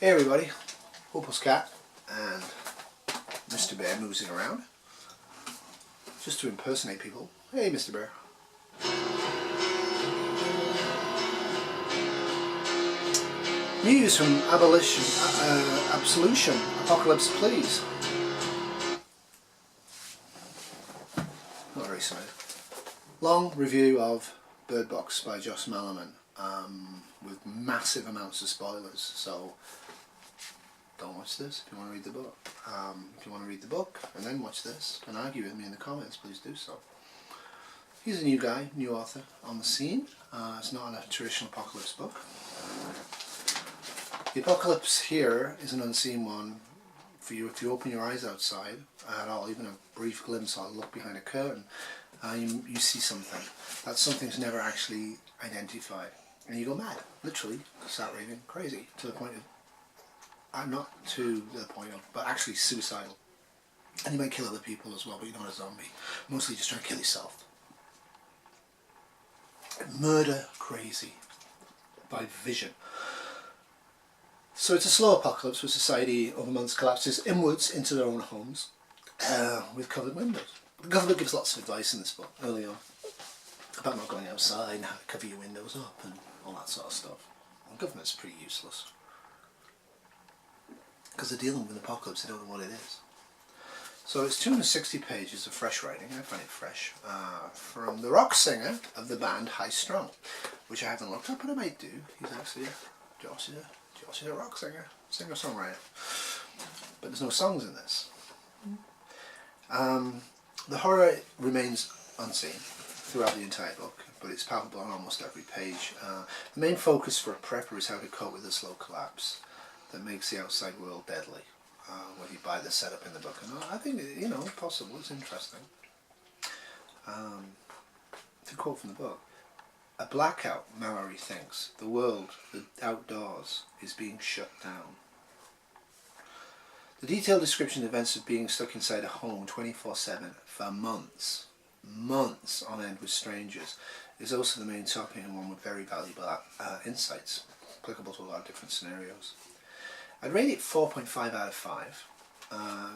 Hey everybody, Hopeless Cat and Mr. Bear moosing around just to impersonate people. Hey Mr. Bear. News from Absolution, Apocalypse Please. Not very smooth. Long review of Bird Box by Josh Malerman with massive amounts of spoilers, so don't watch this if you want to read the book. If you want to read the book and then watch this and argue with me in the comments, please do so. He's a new guy, new author on the scene. It's not a traditional apocalypse book. The apocalypse here is an unseen one for you. If you open your eyes outside at all, even a brief glimpse or look behind a curtain, you see something. That something's never actually identified. And you go mad, literally, start raving crazy, to the point of, not to the point of, but actually suicidal. And you might kill other people as well, but you're not a zombie. Mostly just trying to kill yourself. Murder crazy by vision. So it's a slow apocalypse where society over months collapses inwards into their own homes with covered windows. The government gives lots of advice in this book early on about not going outside and how to cover your windows up and all that sort of stuff. And government's pretty useless because they're dealing with an apocalypse, they don't know what it is. So it's 260 pages of fresh writing, I find it fresh, from the rock singer of the band High Strung, which I haven't looked up, but I might do. He's actually, Josh is a rock singer, singer-songwriter. But there's no songs in this. The horror remains unseen throughout the entire book, but it's palpable on almost every page. The main focus for a prepper is how to cope with the slow collapse that makes the outside world deadly. When you buy the setup in the book, and I think, you know, possible, it's interesting. To quote from the book, a blackout, Mallory thinks, the world, the outdoors, is being shut down. The detailed description of events of being stuck inside a home 24/7 for months on end with strangers is also the main topic, and one with very valuable insights, applicable to a lot of different scenarios. I'd rate it 4.5 out of 5,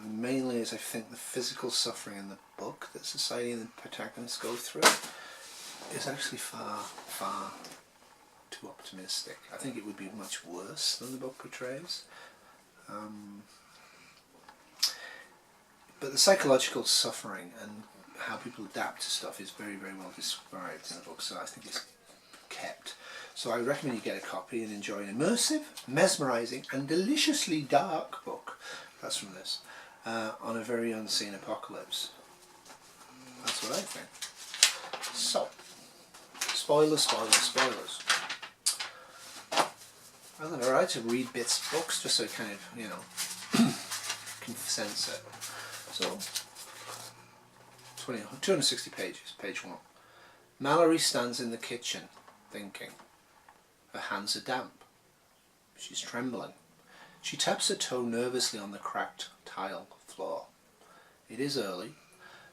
mainly as I think the physical suffering in the book that society and the protagonists go through is actually far too optimistic. I think it would be much worse than the book portrays. But the psychological suffering and how people adapt to stuff is very, very well described in the book, so I think it's kept. So I recommend you get a copy and enjoy an immersive, mesmerising and deliciously dark book, that's from this, on a very unseen apocalypse. That's what I think. So, spoilers. I don't know, I like to read bits of books just so I kind of, you know, can sense it. So, 260 pages, page 1. Mallory stands in the kitchen, thinking. Her hands are damp. She's trembling. She taps her toe nervously on the cracked tile floor. It is early.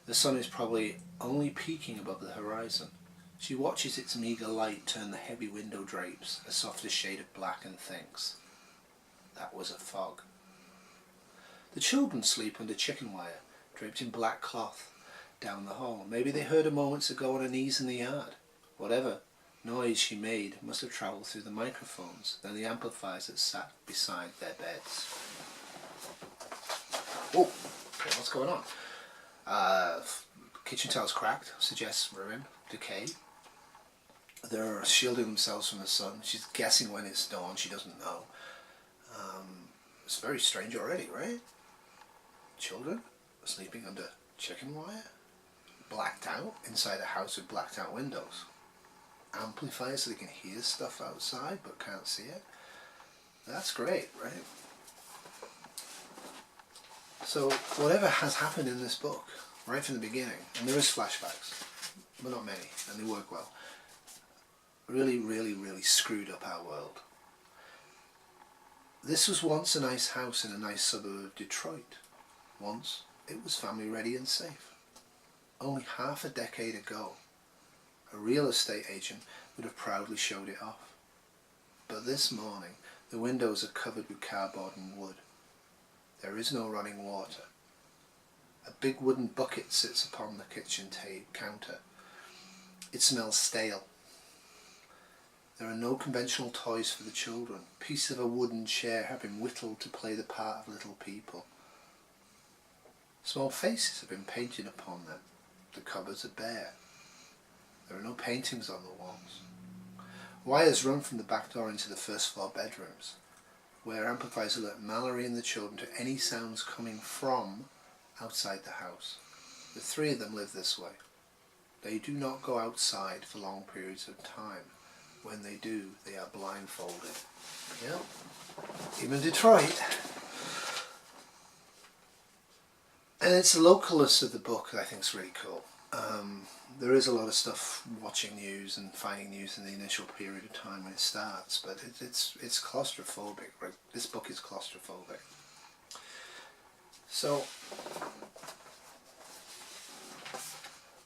The sun is probably only peeking above the horizon. She watches its meagre light turn the heavy window drapes a softer shade of black and thinks, that was a fog. The children sleep under chicken wire, draped in black cloth, down the hall. Maybe they heard her moments ago on her knees in the yard. Whatever noise she made must have travelled through the microphones, then the amplifiers that sat beside their beds. Oh, okay, what's going on? Kitchen tile's cracked, suggests ruin, decay. They're shielding themselves from the sun. She's guessing when it's dawn, she doesn't know. It's very strange already, right? Children sleeping under chicken wire, blacked out, inside a house with blacked out windows. Amplifiers so they can hear stuff outside but can't see it. That's great, right? So whatever has happened in this book, right from the beginning, and there is flashbacks, but not many, and they work well, really, really, really screwed up our world. This was once a nice house in a nice suburb of Detroit. Once it was family ready and safe. Only half a decade ago, a real estate agent would have proudly showed it off. But this morning, The windows are covered with cardboard and wood. There is no running water. A big wooden bucket sits upon the kitchen counter. It smells stale. There are no conventional toys for the children. Pieces of a wooden chair have been whittled to play the part of little people. Small faces have been painted upon them. The cupboards are bare. There are no paintings on the walls. Wires run from the back door into the first floor bedrooms, where amplifiers alert Mallory and the children to any sounds coming from outside the house. The three of them live this way. They do not go outside for long periods of time. When they do, they are blindfolded. Yep. Even Detroit. And it's the localness of the book that I think is really cool. There is a lot of stuff watching news and finding news in the initial period of time when it starts, but it's claustrophobic. Right? This book is claustrophobic. So,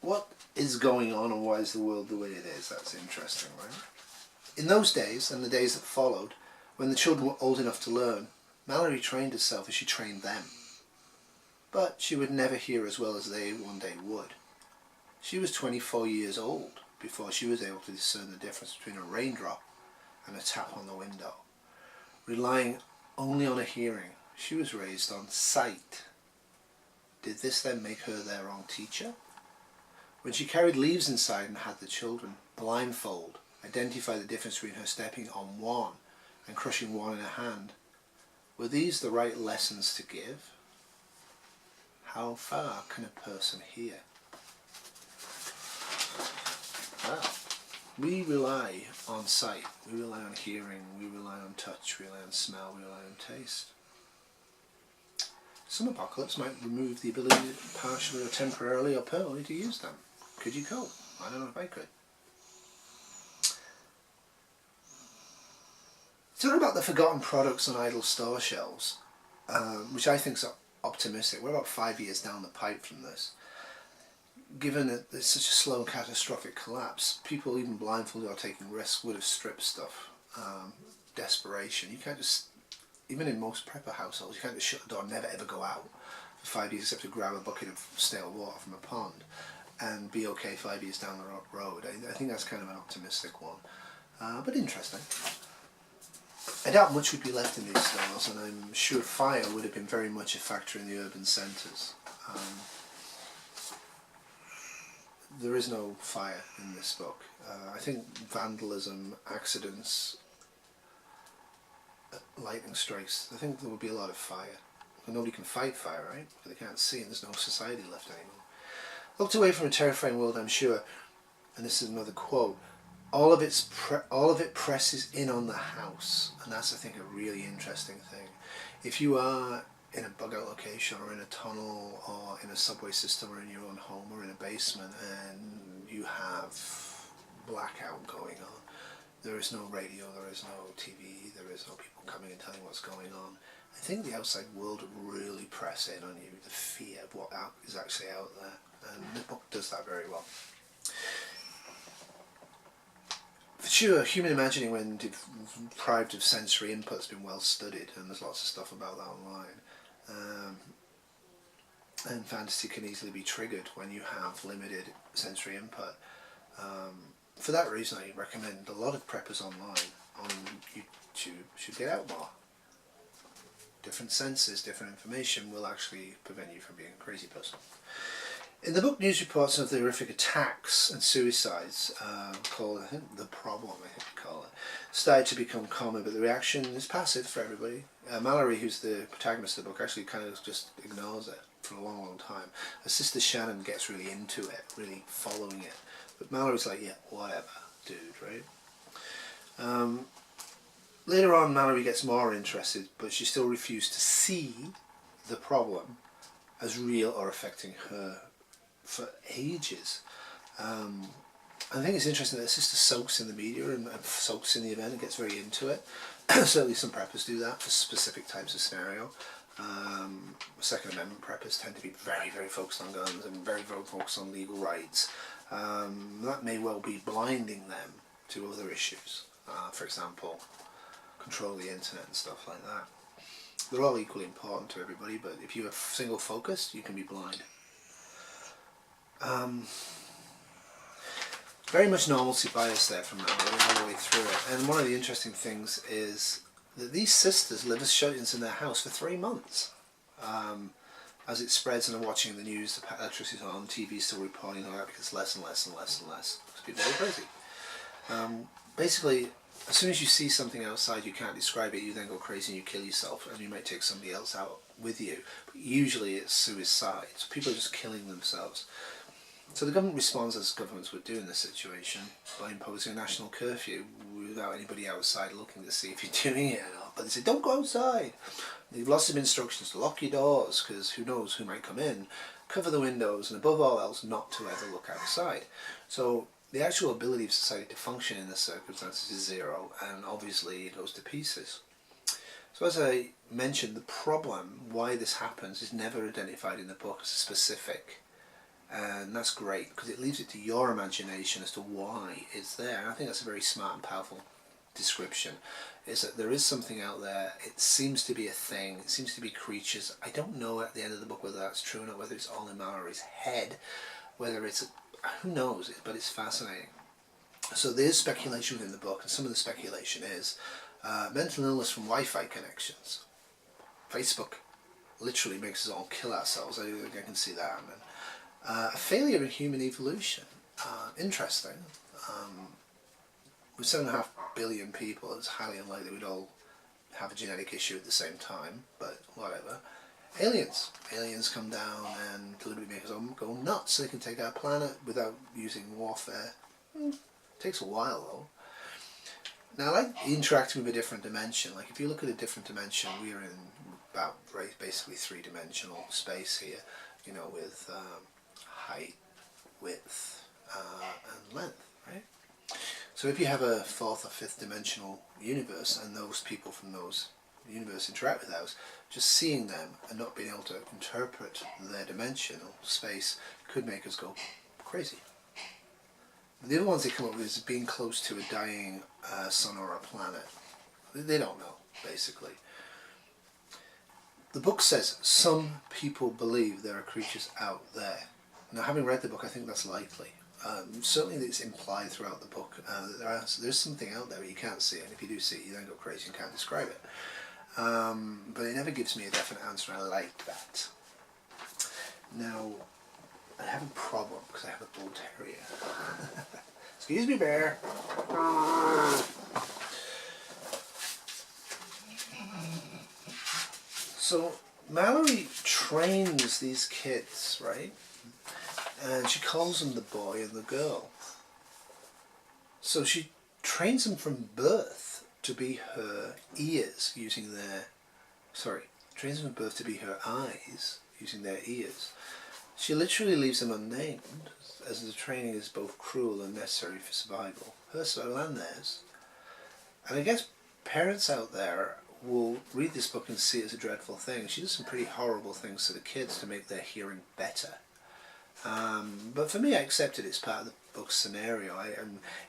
what is going on and why is the world the way it is? That's interesting, right? In those days, and the days that followed, when the children were old enough to learn, Mallory trained herself as she trained them. But she would never hear as well as they one day would. She was 24 years old before she was able to discern the difference between a raindrop and a tap on the window. Relying only on her hearing, she was raised on sight. Did this then make her their own teacher? When she carried leaves inside and had the children blindfold, identify the difference between her stepping on one and crushing one in her hand, were these the right lessons to give? How far can a person hear? Well, we rely on sight, we rely on hearing, we rely on touch, we rely on smell, we rely on taste. Some apocalypse might remove the ability partially or temporarily or permanently to use them. Could you cope? I don't know if I could. Talking about the forgotten products on idle store shelves, which I think is optimistic. We're about 5 years down the pipe from this. Given that it's such a slow and catastrophic collapse, people even blindfolded or taking risks would have stripped stuff. Desperation. You can't just, even in most prepper households, you can't just shut the door and never ever go out for 5 years except to grab a bucket of stale water from a pond and be okay 5 years down the road. I think that's kind of an optimistic one, but interesting. I doubt much would be left in these stores, and I'm sure fire would have been very much a factor in the urban centres. There is no fire in this book. I think vandalism, accidents, lightning strikes, I think there would be a lot of fire. Well, nobody can fight fire, right? But they can't see, and there's no society left anymore. Locked away from a terrifying world, I'm sure, and this is another quote, all of it presses in on the house, and that's, I think, a really interesting thing. If you are in a bug-out location or in a tunnel or in a subway system or in your own home or in a basement and you have blackout going on, there is no radio, there is no TV, there is no people coming and telling what's going on. I think the outside world would really press in on you, the fear of what is actually out there, and the book does that very well. For sure, human imagining when deprived of sensory input has been well studied, and there's lots of stuff about that online. And fantasy can easily be triggered when you have limited sensory input. For that reason, I recommend a lot of preppers online on YouTube should get out more. Different senses, different information will actually prevent you from being a crazy person. In the book, news reports of the horrific attacks and suicides, called, I think, The Problem, I think they call it, started to become common, but the reaction is passive for everybody. Mallory, who's the protagonist of the book, actually kind of just ignores it for a long, long time. Her sister Shannon gets really into it, really following it, but Mallory's like, yeah, whatever, dude, right? Later on, Mallory gets more interested, but she still refused to see the problem as real or affecting her for ages. I think it's interesting that her sister soaks in the media and soaks in the event and gets very into it. Certainly some preppers do that for specific types of scenario. Second Amendment preppers tend to be very, very focused on guns and very, very focused on legal rights. That may well be blinding them to other issues. For example, control the internet and stuff like that. They're all equally important to everybody, but if you are single focused, you can be blind. Very much normalcy bias there from Malerman all the way through it. And one of the interesting things is that these sisters live as shut-ins in their house for 3 months. As it spreads and I'm watching the news, the electricity's on, TV's still reporting all that because less and less and less and less. Because people go crazy. Basically, as soon as you see something outside you can't describe it, you then go crazy and you kill yourself, and you might take somebody else out with you. But usually it's suicide. So people are just killing themselves. So the government responds as governments would do in this situation by imposing a national curfew without anybody outside looking to see if you're doing it or not. But they say, don't go outside. They've lots of instructions to lock your doors because who knows who might come in, cover the windows, and above all else not to ever look outside. So the actual ability of society to function in this circumstances is zero, and obviously it goes to pieces. So as I mentioned, the problem, why this happens, is never identified in the book as specific. And that's great because it leaves it to your imagination as to why it's there. And I think that's a very smart and powerful description, is that there is something out there. It seems to be a thing. It seems to be creatures. I don't know at the end of the book whether that's true or not, whether it's all in Mallory's head, whether it's, who knows, but it's fascinating. So there's speculation within the book, and some of the speculation is mental illness from Wi-Fi connections. Facebook literally makes us all kill ourselves. I can see that. A failure in human evolution. Interesting. With 7.5 billion people, it's highly unlikely we'd all have a genetic issue at the same time, but whatever. Aliens. Aliens come down and deliberately make us all go nuts so they can take our planet without using warfare. Takes a while though. Now, I like interacting with a different dimension. Like if you look at a different dimension, we are in about basically 3-dimensional space here, you know, with height, width, and length, right? So if you have a 4th or 5th dimensional universe and those people from those universe interact with those, just seeing them and not being able to interpret their dimensional space could make us go crazy. The other ones they come up with is being close to a dying sun or a planet. They don't know, basically. The book says some people believe there are creatures out there. Now, having read the book, I think that's likely. Certainly it's implied throughout the book that there's something out there that you can't see, and if you do see it, you then go crazy and can't describe it. But it never gives me a definite answer, and I like that. Now, I have a problem, because I have a bull terrier. Excuse me, bear. So, Mallory trains these kids, right? And she calls them the boy and the girl. So she trains them from birth to be her ears using their, trains them from birth to be her eyes using their ears. She literally leaves them unnamed, as the training is both cruel and necessary for survival. Her survival and theirs. And I guess parents out there will read this book and see it as a dreadful thing. She does some pretty horrible things to the kids to make their hearing better. But for me, I accepted it's part of the book's scenario.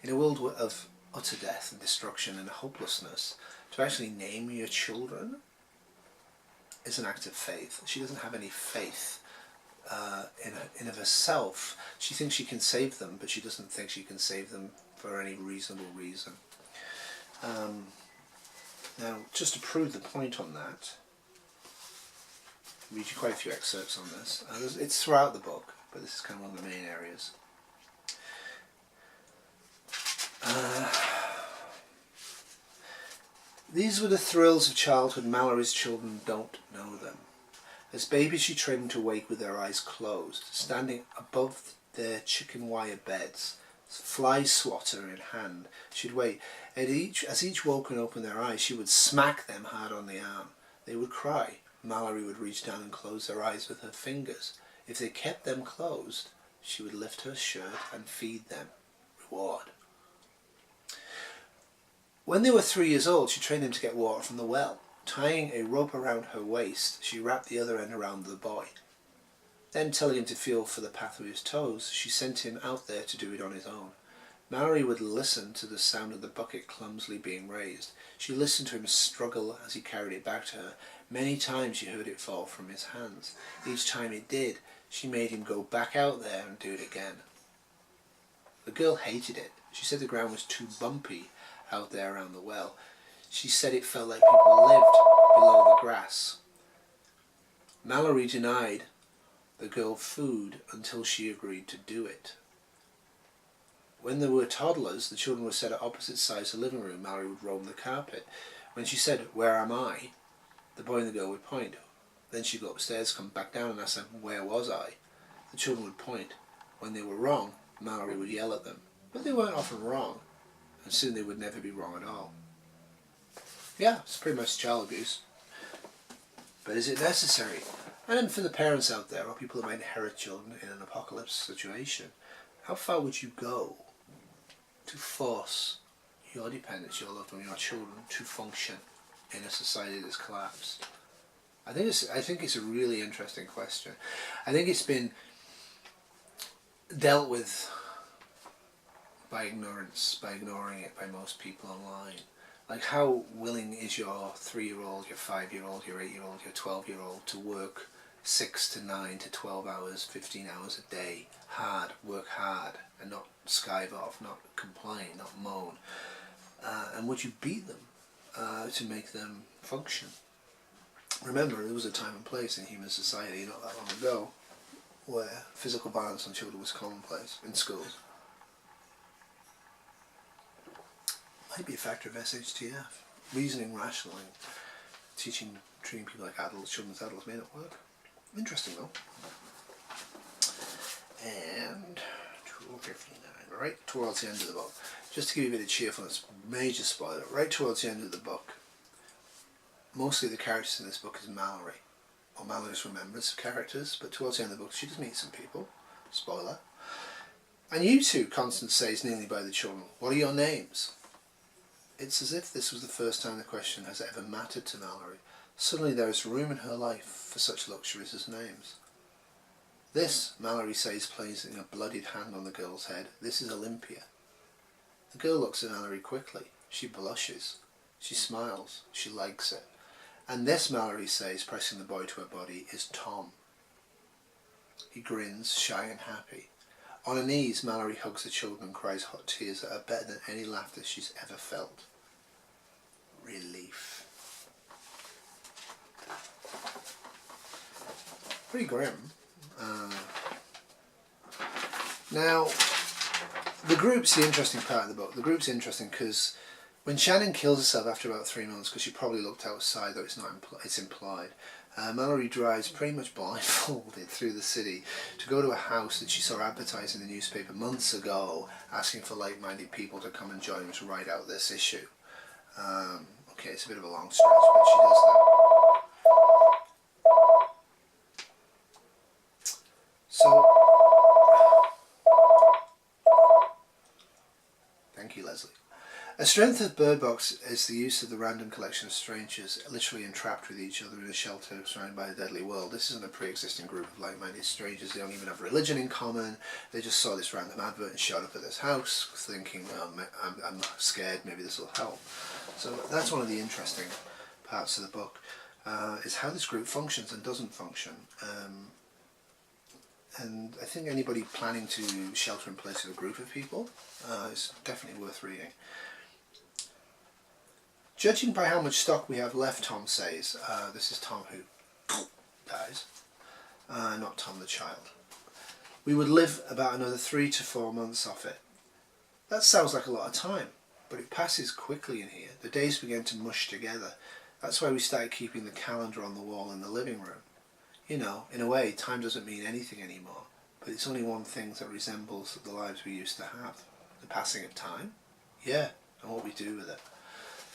In a world of utter death and destruction and hopelessness, to actually name your children is an act of faith. She doesn't have any faith in of herself. She thinks she can save them, but she doesn't think she can save them for any reasonable reason. Now, just to prove the point on that, I'll read you quite a few excerpts on this. It's throughout the book, but this is kind of one of the main areas. These were the thrills of childhood. Mallory's children don't know them. As babies, she trained them to wake with their eyes closed, standing above their chicken wire beds, fly swatter in hand. She'd wait. As each woke and opened their eyes, she would smack them hard on the arm. They would cry. Mallory would reach down and close their eyes with her fingers. If they kept them closed, she would lift her shirt and feed them. Reward. When they were 3 years old, she trained them to get water from the well. Tying a rope around her waist, she wrapped the other end around the boy. Then, telling him to feel for the path with his toes, she sent him out there to do it on his own. Mallory would listen to the sound of the bucket clumsily being raised. She listened to him struggle as he carried it back to her. Many times she heard it fall from his hands. Each time it did, she made him go back out there and do it again. The girl hated it. She said the ground was too bumpy out there around the well. She said it felt like people lived below the grass. Mallory denied the girl food until she agreed to do it. When they were toddlers, the children were set at opposite sides of the living room. Mallory would roam the carpet. When she said, "Where am I?" the boy and the girl would point. Then she'd go upstairs, come back down and ask them, "Where was I?" The children would point. When they were wrong, Mallory would yell at them. But they weren't often wrong, and soon they would never be wrong at all. Yeah, it's pretty much child abuse. But is it necessary? And then for the parents out there, or people who might inherit children in an apocalypse situation, how far would you go to force your dependents, your loved one, your children to function in a society that's collapsed? I think it's a really interesting question. I think it's been dealt with by ignorance, by ignoring it by most people online. Like, how willing is your 3-year-old, your 5-year-old, your 8-year-old, your 12-year-old to work 6 to 9 to 12 hours, 15 hours a day, work hard, and not skive off, not complain, not moan? And would you beat them to make them function? Remember, there was a time and place in human society not that long ago where physical violence on children was commonplace in schools. Might be a factor of SHTF. Reasoning, rationaling, treating people like adults, children as adults may not work. Interesting though. And 2:59, right towards the end of the book. Just to give you a bit of cheerfulness, major spoiler, right towards the end of the book, mostly the characters in this book is Mallory, or Mallory's remembrance of characters, but towards the end of the book she does meet some people, spoiler. And you too, Constance says, kneeling by the children, "What are your names?" It's as if this was the first time the question has ever mattered to Mallory. Suddenly there is room in her life for such luxuries as names. "This," Mallory says, placing a bloodied hand on the girl's head, "this is Olympia." The girl looks at Mallory quickly. She blushes. She smiles. She likes it. "And this," Mallory says, pressing the boy to her body, "is Tom." He grins, shy and happy. On her knees, Mallory hugs the children and cries hot tears that are better than any laughter she's ever felt. Relief. Pretty grim. Now, the group's the interesting part of the book. The group's interesting because when Shannon kills herself after about 3 months, because she probably looked outside, though it's implied, Mallory drives pretty much blindfolded through the city to go to a house that she saw advertised in the newspaper months ago, asking for like-minded people to come and join her to write out this issue. Okay, it's a bit of a long stretch, but she does that. So, thank you, Leslie. A strength of Bird Box is the use of the random collection of strangers literally entrapped with each other in a shelter surrounded by a deadly world. This isn't a pre-existing group of like-minded strangers. They don't even have religion in common. They just saw this random advert and showed up at this house thinking, well, I'm scared, maybe this will help. So that's one of the interesting parts of the book, is how this group functions and doesn't function. And I think anybody planning to shelter in place with a group of people is definitely worth reading. Judging by how much stock we have left, Tom says, this is Tom who dies, not Tom the child, we would live about another 3 to 4 months off it. That sounds like a lot of time, but it passes quickly in here. The days begin to mush together. That's why we started keeping the calendar on the wall in the living room. You know, in a way, time doesn't mean anything anymore, but it's only one thing that resembles the lives we used to have. The passing of time, yeah, and what we do with it.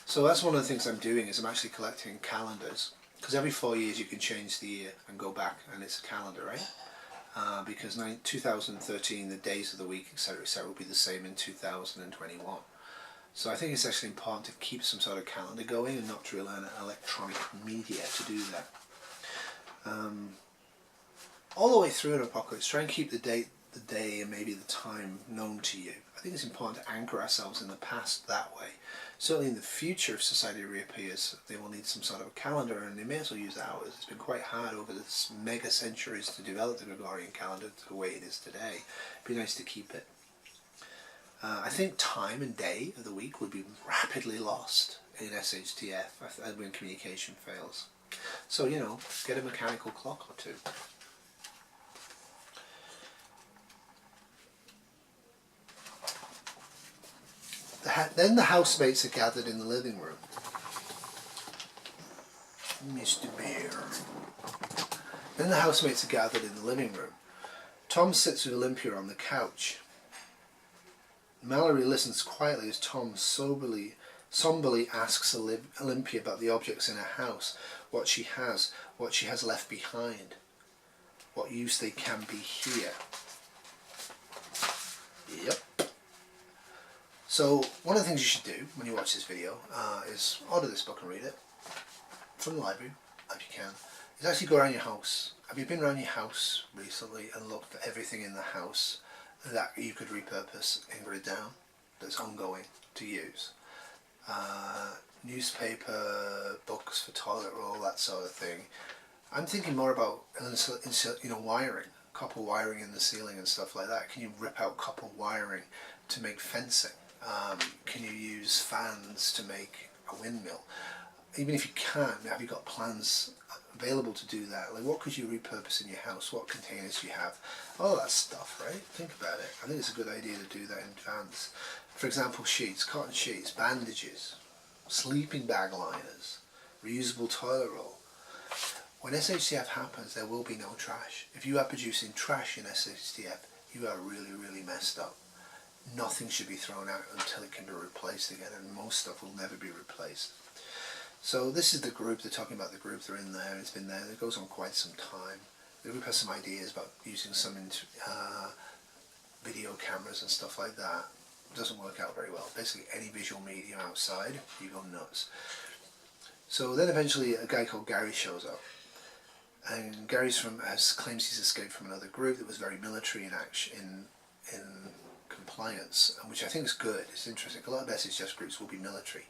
So that's one of the things I'm doing, is I'm actually collecting calendars, because every 4 years you can change the year and go back, and it's a calendar, right? Because 2013, the days of the week, etc., will be the same in 2021. So I think it's actually important to keep some sort of calendar going and not to rely on electronic media to do that. All the way through an apocalypse, try and keep the date, the day, and maybe the time known to you I think it's important to anchor ourselves in the past that way. Certainly in the future, if society reappears, they will need some sort of a calendar, and they may as well use ours. It's been quite hard over this mega centuries to develop the Gregorian calendar the way it is today. It'd be nice to keep it. I think time and day of the week would be rapidly lost in SHTF when communication fails. So, you know, get a mechanical clock or two. Then the housemates are gathered in the living room. Mr. Bear. Then the housemates are gathered in the living room. Tom sits with Olympia on the couch. Mallory listens quietly as Tom somberly asks Olympia about the objects in her house, what she has left behind, what use they can be here. Yep. So one of the things you should do when you watch this video is order this book and read it from the library, if you can. Is actually go around your house. Have you been around your house recently and looked at everything in the house that you could repurpose and grid down, that's ongoing to use? Newspaper, books for toilet roll, that sort of thing. I'm thinking more about wiring, copper wiring in the ceiling and stuff like that. Can you rip out copper wiring to make fencing? Can you use fans to make a windmill? Even if you can't, have you got plans available to do that? Like, what could you repurpose in your house? What containers do you have? All that stuff, right? Think about it. I think it's a good idea to do that in advance. For example, sheets, cotton sheets, bandages, sleeping bag liners, reusable toilet roll. When SHTF happens, there will be no trash. If you are producing trash in SHTF, you are really, really messed up. Nothing should be thrown out until it can be replaced again, and most stuff will never be replaced. So this is the group, they're talking about the group, they're in there, it's been there, it goes on quite some time. The group has some ideas about using some video cameras and stuff like that. It doesn't work out very well. Basically any visual medium outside, you go nuts. So then eventually a guy called Gary shows up. And Gary's claims he's escaped from another group that was very military in action, in compliance, which I think is good. It's interesting. A lot of SHS groups will be military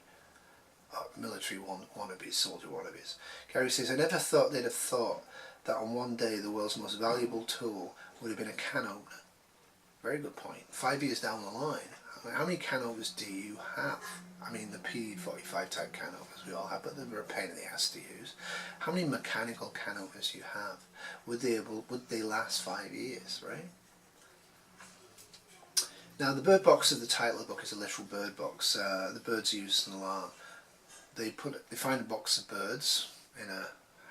wannabes, soldier wannabes. Gary says, I never thought they'd have thought that on one day the world's most valuable tool would have been a can opener. Very good point. 5 years down the line, how many can openers do you have? I mean, the P45 type can openers we all have, but they're a pain in the ass to use. How many mechanical can openers do you have? Would they last 5 years, right? Now, the bird box of the title of the book is a literal bird box. The birds used an alarm. They find a box of birds in a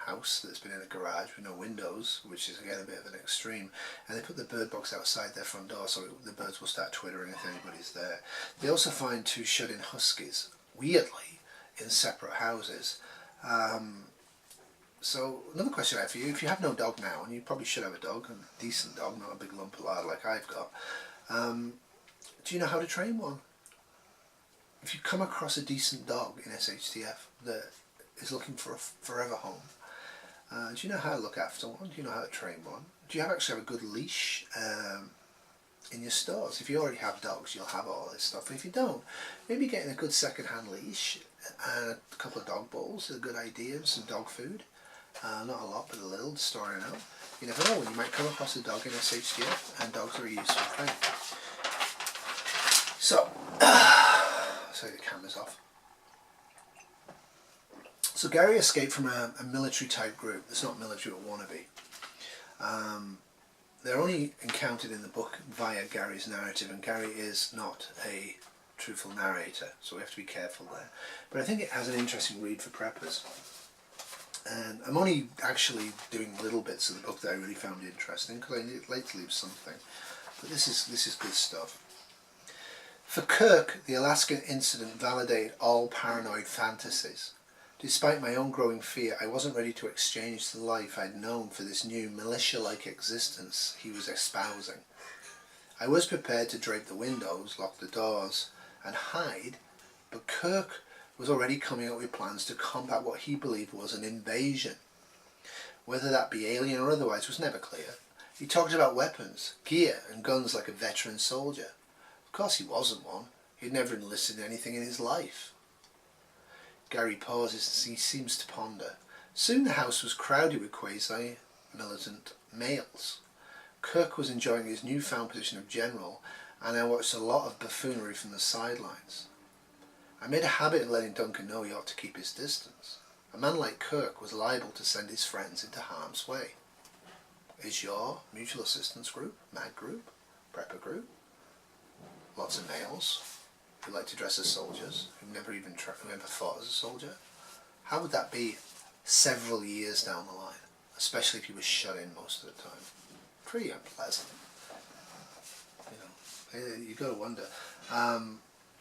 house that's been in a garage with no windows, which is again a bit of an extreme, and they put the bird box outside their front door so the birds will start twittering if anybody's there. They also find 2 shut-in huskies, weirdly, in separate houses. So another question I have for you, if you have no dog now, and you probably should have a dog, a decent dog, not a big lump of lard like I've got, do you know how to train one? If you come across a decent dog in SHTF that is looking for a forever home, do you know how to look after one? Do you know how to train one? Do you actually have a good leash in your stores? If you already have dogs, you'll have all this stuff. But if you don't, maybe getting a good second-hand leash and a couple of dog bowls is a good idea, and some dog food. Not a lot, but a little, storing out. You never know when you might come across a dog in SHTF, and dogs are a useful thing. So, sorry, the camera's off. So Gary escaped from a military type group that's not military or wannabe. They're only encountered in the book via Gary's narrative, and Gary is not a truthful narrator, so we have to be careful there. But I think it has an interesting read for preppers. And I'm only actually doing little bits of the book that I really found interesting, because I like to leave something. But this is good stuff. For Kirk, the Alaskan incident validated all paranoid fantasies. Despite my own growing fear, I wasn't ready to exchange the life I'd known for this new militia-like existence he was espousing. I was prepared to drape the windows, lock the doors, and hide, but Kirk was already coming up with plans to combat what he believed was an invasion. Whether that be alien or otherwise was never clear. He talked about weapons, gear, and guns like a veteran soldier. Of course he wasn't one. He'd never enlisted in anything in his life. Gary pauses as he seems to ponder. Soon the house was crowded with quasi-militant males. Kirk was enjoying his newfound position of general, and I watched a lot of buffoonery from the sidelines. I made a habit of letting Duncan know he ought to keep his distance. A man like Kirk was liable to send his friends into harm's way. Is your mutual assistance group, MAG group, prepper group? Lots of males who like to dress as soldiers, who never fought as a soldier. How would that be several years down the line, especially if he was shut in most of the time? Pretty unpleasant. You know, you got to wonder.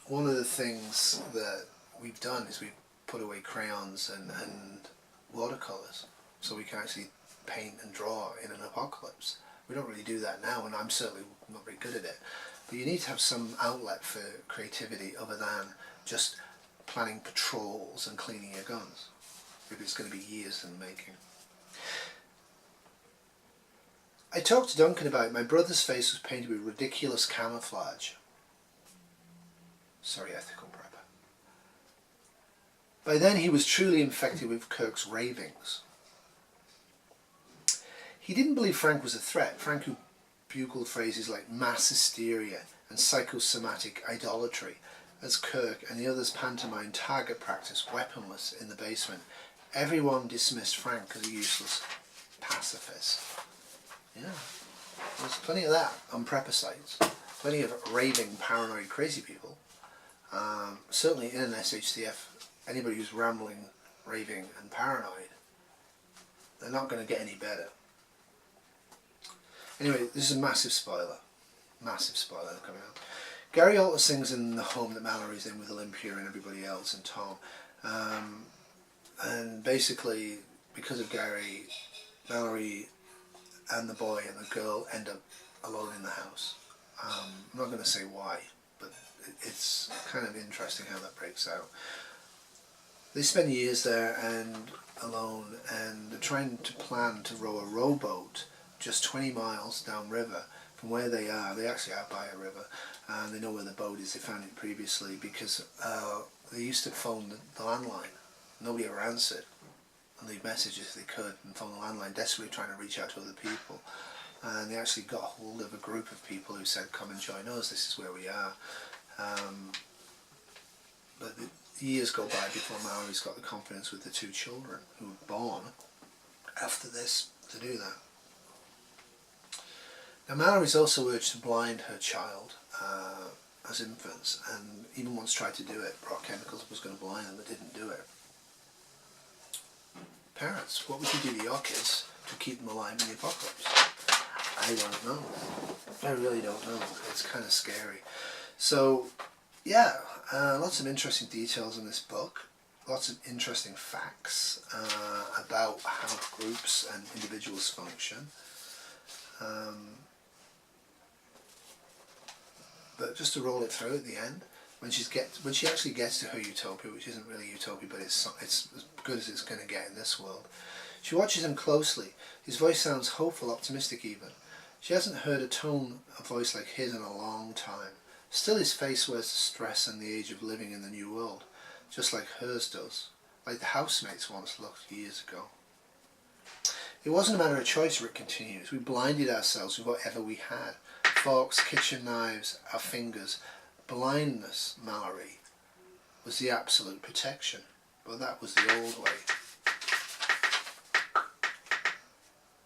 One of the things that we've done is we've put away crayons and watercolors, so we can actually paint and draw in an apocalypse. We don't really do that now, and I'm certainly not very good at it. But you need to have some outlet for creativity other than just planning patrols and cleaning your guns, if it's going to be years in the making. I talked to Duncan about it. My brother's face was painted with ridiculous camouflage. Sorry, ethical prepper. By then he was truly infected with Kirk's ravings. He didn't believe Frank was a threat. Frank, who bugled phrases like mass hysteria and psychosomatic idolatry, as Kirk and the others pantomimed target practice weaponless in the basement. Everyone dismissed Frank as a useless pacifist. Yeah, there's plenty of that on prepper sites. Plenty of raving, paranoid, crazy people. Certainly in an SHCF, anybody who's rambling, raving and paranoid, they're not going to get any better. Anyway, this is a massive spoiler. Massive spoiler coming up. Gary alters things in the home that Mallory's in with Olympia and everybody else and Tom. And basically, because of Gary, Mallory and the boy and the girl end up alone in the house. I'm not going to say why, but it's kind of interesting how that breaks out. They spend years there and alone, and they're trying to plan to row a rowboat just 20 miles downriver from where they are. They actually are by a river, and they know where the boat is. They found it previously because they used to phone the landline. Nobody ever answered, and leave messages if they could, and phone the landline, desperately trying to reach out to other people. And they actually got hold of a group of people who said, come and join us, this is where we are. But the years go by before Mallory's got the confidence with the two children who were born after this to do that. Now Mallory's also urged to blind her child as infants, and even once tried to do it. Rock chemicals was going to blind them, but didn't do it. Parents, what would you do to your kids to keep them alive in the apocalypse? I don't know. I really don't know. It's kind of scary. So, yeah, lots of interesting details in this book. Lots of interesting facts about how groups and individuals function. But just to roll it through at the end, when she actually gets to her utopia, which isn't really utopia, but it's as good as it's going to get in this world, she watches him closely. His voice sounds hopeful, optimistic even. She hasn't heard a tone of voice like his in a long time. Still his face wears the stress and the age of living in the new world, just like hers does, like the housemates once looked years ago. It wasn't a matter of choice, Rick continues. We blinded ourselves with whatever we had. Forks, kitchen knives, our fingers. Blindness, Mallory, was the absolute protection. But that was the old way.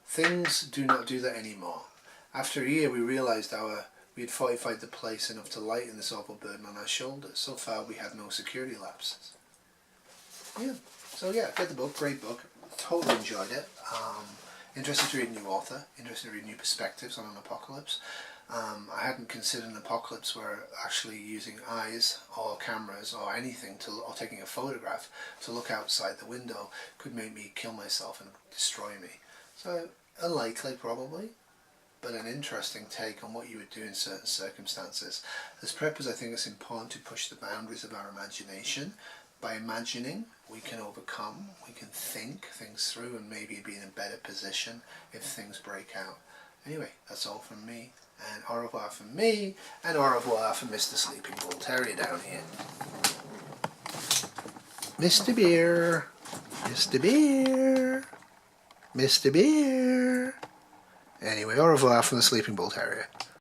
Things do not do that anymore. After a year we realised we had fortified the place enough to lighten this awful burden on our shoulders. So far we had no security lapses. Yeah, so yeah, get the book, great book. Totally enjoyed it. Interested to read a new author, interested to read new perspectives on an apocalypse. I hadn't considered an apocalypse where actually using eyes or cameras or anything or taking a photograph to look outside the window could make me kill myself and destroy me. So unlikely probably, but an interesting take on what you would do in certain circumstances. As preppers, I think it's important to push the boundaries of our imagination. By imagining, we can overcome, we can think things through and maybe be in a better position if things break out. Anyway, that's all from me. And au revoir from me, and au revoir from Mr. Sleeping Bull Terrier down here. Mr. Bear, Mr. Bear, Mr. Bear. Anyway, au revoir from the Sleeping Bull Terrier.